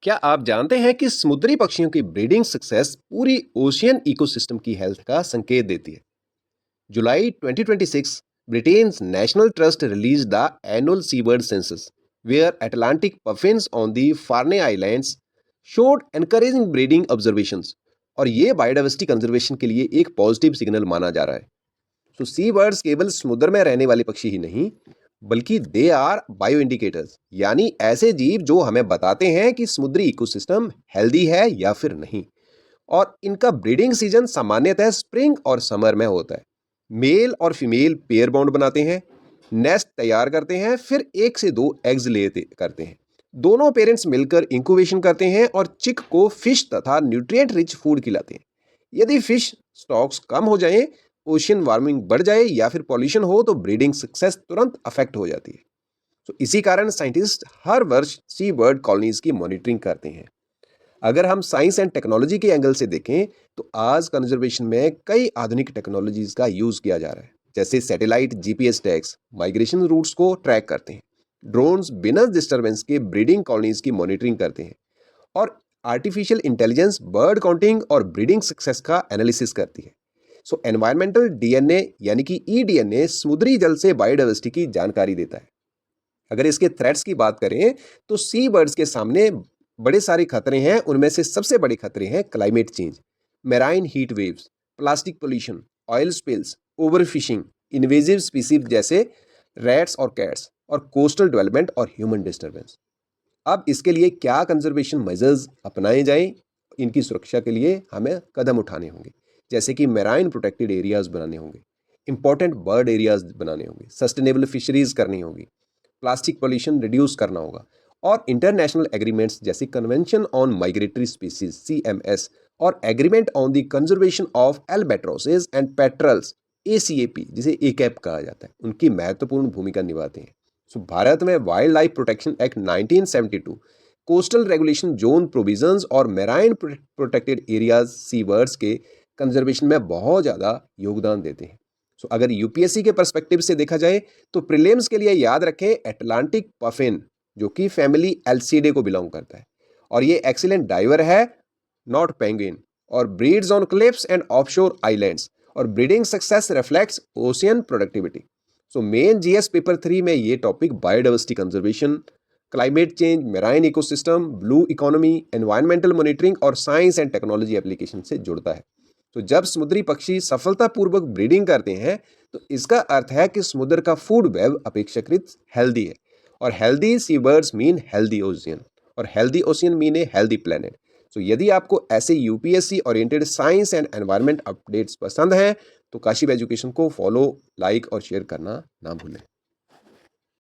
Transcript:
क्या आप जानते हैं कि समुद्री पक्षियों की ब्रीडिंग सक्सेस पूरी ओशियन इकोसिस्टम की हेल्थ का संकेत देती है? जुलाई 2026, Britain's National Trust released the annual seabird census, where Atlantic puffins on the Farne Islands showed encouraging breeding observations. और ये बायोडाइवर्सिटी कंजर्वेशन के लिए एक पॉजिटिव सिग्नल माना जा रहा है। तो सी बर्ड्स केवल समुद्र में रहने वाले पक्षी ही नहीं, बल्कि दे आर बायो इंडिकेटर्स, यानी ऐसे जीव जो हमें बताते हैं कि समुद्री इकोसिस्टम हेल्दी है या फिर नहीं। और इनका ब्रीडिंग सीजन सामान्यतः स्प्रिंग और समर में होता है। मेल और फीमेल पेयर बॉन्ड बनाते हैं, नेस्ट तैयार करते हैं, फिर 1 से 2 एग्स लेते करते हैं। दोनों पेरेंट्स मिलकर इंक्यूबेशन करते हैं और चिक को फिश तथा न्यूट्रिएंट रिच फूड खिलाते हैं। यदि फिश स्टॉक्स कम हो जाएं, ओशियन वार्मिंग बढ़ जाए या फिर पॉल्यूशन हो तो ब्रीडिंग सक्सेस तुरंत अफेक्ट हो जाती है। तो इसी कारण साइंटिस्ट हर वर्ष सी बर्ड कॉलोनीज की मॉनिटरिंग करते हैं। अगर हम साइंस एंड टेक्नोलॉजी के एंगल से देखें तो आज कंजर्वेशन में कई आधुनिक टेक्नोलॉजीज का यूज किया जा रहा है, जैसे satellite GPS tags migration routes को ट्रैक करते हैं, ड्रोन्स बिना डिस्टरबेंस के ब्रीडिंग कॉलोनीज की मॉनिटरिंग करते हैं, और आर्टिफिशियल इंटेलिजेंस बर्ड काउंटिंग और ब्रीडिंग सक्सेस का एनालिसिस करती है। सो एनवायरमेंटल डीएनए यानी कि ईडीएनए समुद्री जल से बायोडाइवर्सिटी की जानकारी देता है। अगर इसके थ्रेट्स की बात करें तो सी बर्ड्स के सामने बड़े सारे खतरे हैं। उनमें से सबसे बड़े खतरे हैं climate change, marine heat waves, plastic pollution, oil spills, overfishing, invasive species जैसे रैट्स और कैट्स, और कोस्टल डेवलपमेंट और ह्यूमन डिस्टर्बेंस। अब इसके लिए क्या कंजर्वेशन मेजर्स अपनाए जाएं? इनकी सुरक्षा के लिए हमें कदम उठाने होंगे, जैसे कि मेराइन प्रोटेक्टेड एरियाज बनाने होंगे, इंपॉर्टेंट बर्ड एरियाज बनाने होंगे, सस्टेनेबल फिशरीज करनी होगी, प्लास्टिक पोल्यूशन रिड्यूस करना होगा, और इंटरनेशनल एग्रीमेंट्स जैसे convention on migratory species CMS और agreement on the conservation of albatrosses and petrels ACAP, जिसे एकैप कहा जाता है, उनकी महत्वपूर्ण भूमिका निभाते हैं। सो भारत में wild life protection act 1972, coastal regulation zone provisions और मेराइन प्रोटेक्टेड एरियाज सी बर्ड्स के कंजर्वेशन में बहुत ज़्यादा योगदान देते हैं। सो अगर यूपीएससी के पर्सपेक्टिव से देखा जाए तो प्रीलिम्स के लिए याद रखें एटलांटिक पफिन, जो कि फैमिली एल्सीडे को बिलोंग करता है, और ये एक्सीलेंट डाइवर है, नॉट पेंगुइन, और breeds on cliffs and offshore islands, और breeding success reflects ocean productivity. So main GS paper 3 में ये topic biodiversity conservation, climate change, marine ecosystem, blue economy, environmental monitoring और साइंस एंड टेक्नोलॉजी एप्लीकेशन से जुड़ता है। तो जब समुद्री पक्षी सफलतापूर्वक ब्रीडिंग करते हैं तो इसका अर्थ है कि समुद्र का फूड वेब अपेक्षाकृत हेल्दी है, और हेल्दी सी बर्ड्स मीन हेल्दी ओशियन, और healthy ocean mean a healthy planet. तो यदि आपको ऐसे UPSC oriented science and environment updates पसंद हैं तो काशिप एजुकेशन को फॉलो, लाइक और शेयर करना ना भूलें।